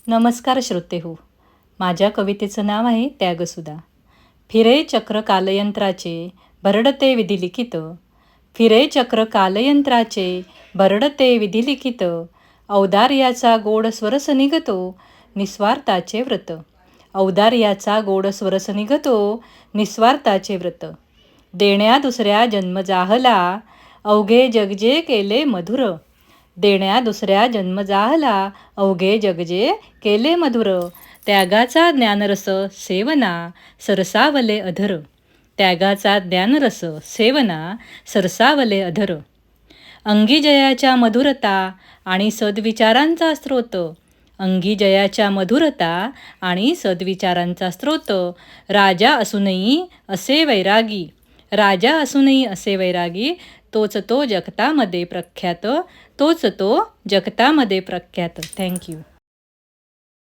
नमस्कार श्रोतेहो, माझ्या कवितेचं नाव आहे त्यागसुधा. फिरे चक्र कालयंत्राचे भरडते विधिलिखित, फिरे चक्र कालयंत्राचे भरडते विधिलिखित, औदार्याचा गोड स्वरस निघतो निस्वार्थाचे व्रत, औदार्याचा गोड स्वरस निघतो निस्वार्थाचे व्रत. देण्या दुसऱ्या जन्म जाहला, अवघे जगजे केले मधुर, देण्या दुसऱ्या जन्म जाहला, अवघे जगजे केले मधुर. त्यागाचा ज्ञानरस सेवना सरसावले अधर, त्यागाचा ज्ञानरस सेवना सरसावले अधर. अंगी जयाच्या मधुरता आणि सद्विचारांचा स्रोत, अंगी जयाच्या मधुरता आणि सद्विचारांचा स्रोत. राजा असूनही असे वैरागी, राजा असूनही असे वैरागी, तोच तो जगतामध्ये प्रख्यात, तोच तो जगतामध्ये प्रख्यात. थँक्यू.